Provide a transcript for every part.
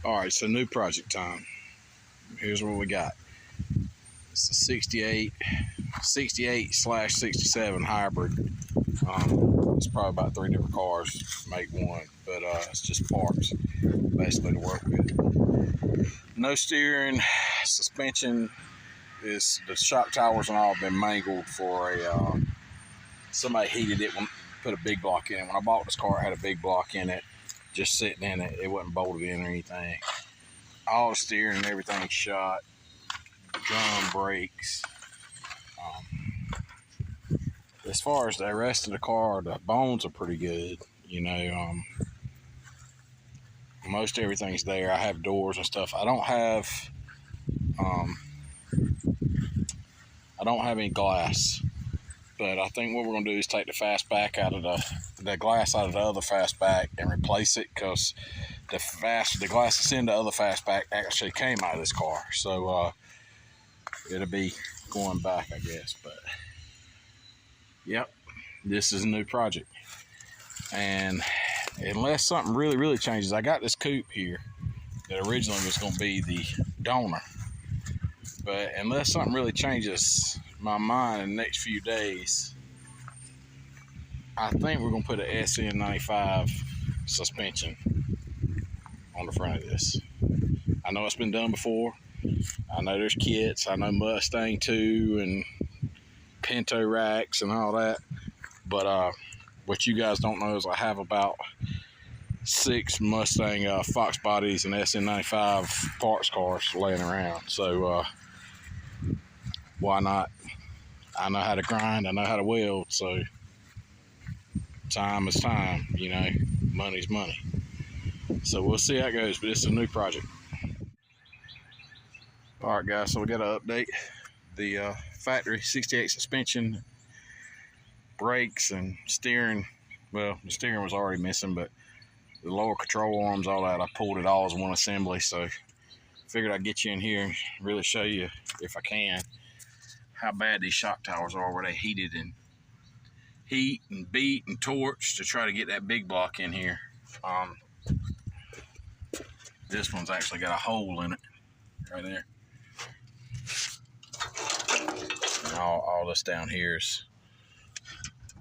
All right, so new project time. Here's what we got. It's a 68/67 hybrid. It's probably about 3 different cars make one, but it's just parts basically to work with. No steering, suspension. The shock towers and all have been mangled for a somebody heated it when put a big block in it. When I bought this car, it had a big block in it, just sitting in it. It wasn't bolted in or anything. All the steering and everything shot. Drum brakes. As far as the rest of the car, the bones are pretty good. You know, most everything's there. I have doors and stuff. I don't have any glass, but I think what we're gonna do is take the fastback out of the glass out of the other fastback and replace it, because the glass that's in the other fastback actually came out of this car, so it'll be going back, I guess. But yep, this is a new project, and unless something really changes, I got this coupe here that originally was going to be the donor, but unless something really changes my mind in the next few days, I think we're going to put an sn95 suspension on the front of this. I know it's been done before. I know there's kits. I know Mustang 2 and Pinto racks and all that. But what you guys don't know is I have about 6 Mustang foxbodies and sn95 parts cars laying around. So why not? I know how to grind. I know how to weld. So time is time. You know, money's money. So we'll see how it goes. But it's a new project. All right, guys, so we got to update the factory 68 suspension, brakes, and steering. Well, the steering was already missing, but the lower control arms, all that, I pulled it all as one assembly. So figured I'd get you in here and really show you, if I can, how bad these shock towers are, where they heat and beat and torch to try to get that big block in here. This one's actually got a hole in it right there. And all this down here is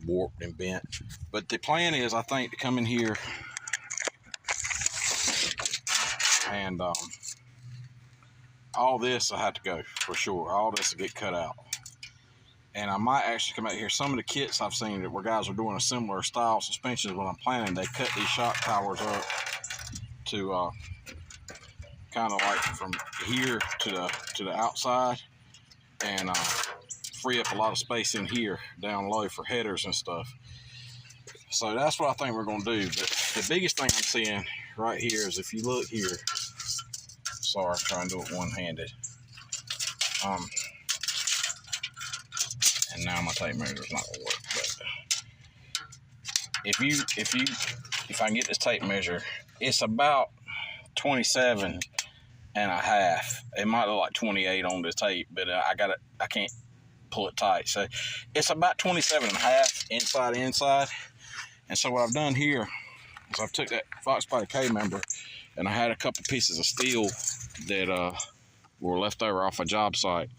warped and bent. But the plan is, I think, to come in here and all this will have to go for sure. All this will get cut out. And I might actually come out here. Some of the kits I've seen where guys are doing a similar style suspensions, what I'm planning, they cut these shock towers up to kind of like from here to the outside, and free up a lot of space in here down low for headers and stuff. So that's what I think we're going to do. But the biggest thing I'm seeing right here is, if you look here, sorry, I'm trying to do it one-handed. And now my tape measure is not going to work. But if I can get this tape measure, it's about 27 and a half. It might look like 28 on the tape, but I can't pull it tight. So it's about 27 and a half inside. And so what I've done here is I've took that foxbody K member, and I had a couple pieces of steel that were left over off a job site,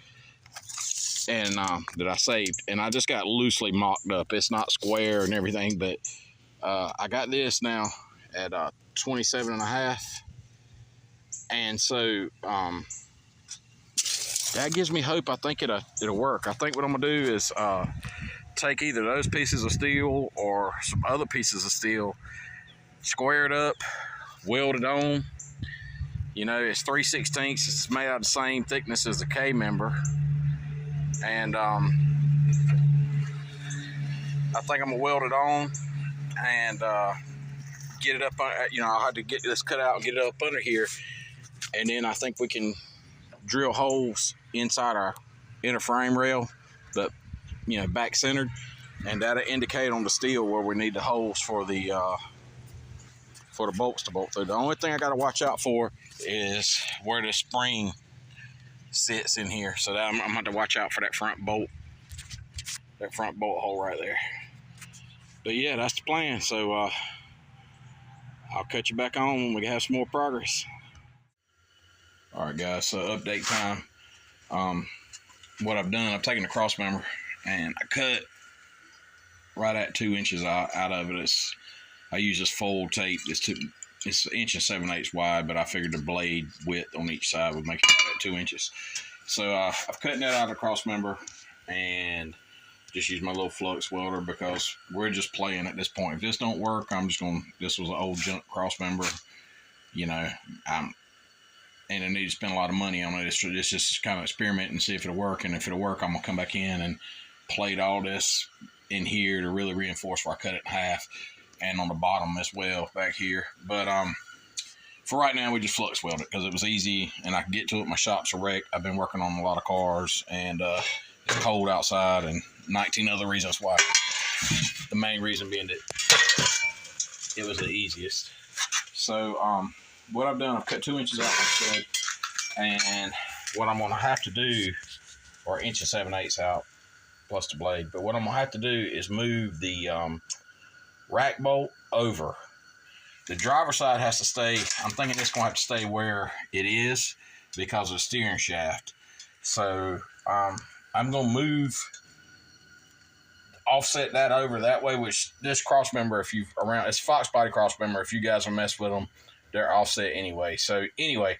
and that I saved, and I just got loosely mocked up. It's not square and everything, but I got this now at 27 and a half. And so that gives me hope. I think it'll work. I think what I'm gonna do is take either those pieces of steel or some other pieces of steel, square it up, weld it on. You know, it's 3/16. It's made out of the same thickness as the K member, and I think I'm gonna weld it on and get it up. You know, I'll have to get this cut out and get it up under here. And then I think we can drill holes inside our inner frame rail, but, you know, back centered, and that'll indicate on the steel where we need the holes for the bolts to bolt through. The only thing I got to watch out for is where the spring sits in here. So that I'm gonna have to watch out for that front bolt hole right there. But yeah, that's the plan. So I'll cut you back on when we have some more progress. All right, guys, so update time. What I've done, I've taken the cross member and I cut right at 2 inches out of it. I use this fold tape. It's 1 7/8 wide, but I figured the blade width on each side would make it right at 2 inches. So I've cut that out of the cross member and just use my little flux welder because we're just playing at this point. If this don't work, I'm just going to, this was an old junk cross member, you know, and I need to spend a lot of money on it. It's just kind of experiment and see if it'll work. And if it'll work, I'm going to come back in and plate all this in here to really reinforce where I cut it in half, and on the bottom as well back here. But for right now, we just flux weld it because it was easy and I can get to it. My shop's a wreck. I've been working on a lot of cars and it's cold outside and 19 other reasons why. The main reason being that it was the easiest. So what I've done, I've cut 2 inches out, like I said, and what I'm going to have to do, or 1 7/8 out plus the blade, but what I'm going to have to do is move the rack bolt over. The driver's side has to stay, I'm thinking it's going to have to stay where it is because of the steering shaft. So I'm going to move, offset that over that way, which this cross member, if you've around, it's foxbody cross member, if you guys have messed with them, they're offset anyway. So anyway,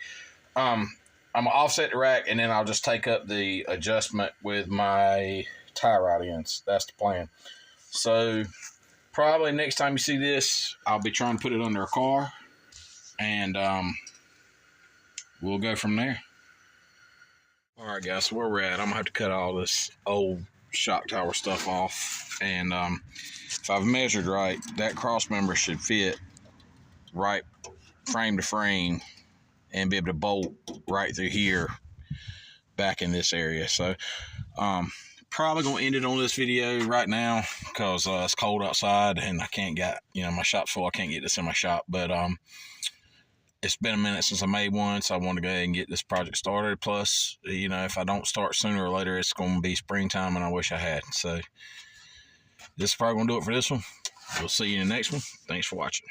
I'm gonna offset the rack and then I'll just take up the adjustment with my tie rod ends. That's the plan. So probably next time you see this, I'll be trying to put it under a car and we'll go from there. All right, guys, so where we're at, I'm gonna have to cut all this old shock tower stuff off, and if I've measured right, that cross member should fit right frame to frame and be able to bolt right through here back in this area. So probably gonna end it on this video right now because it's cold outside and I can't get, you know, my shop's full. I can't get this in my shop, but it's been a minute since I made one, so I want to go ahead and get this project started. Plus, you know, if I don't start sooner or later, it's going to be springtime and I wish I had. So this is probably going to do it for this one. We'll see you in the next one. Thanks for watching.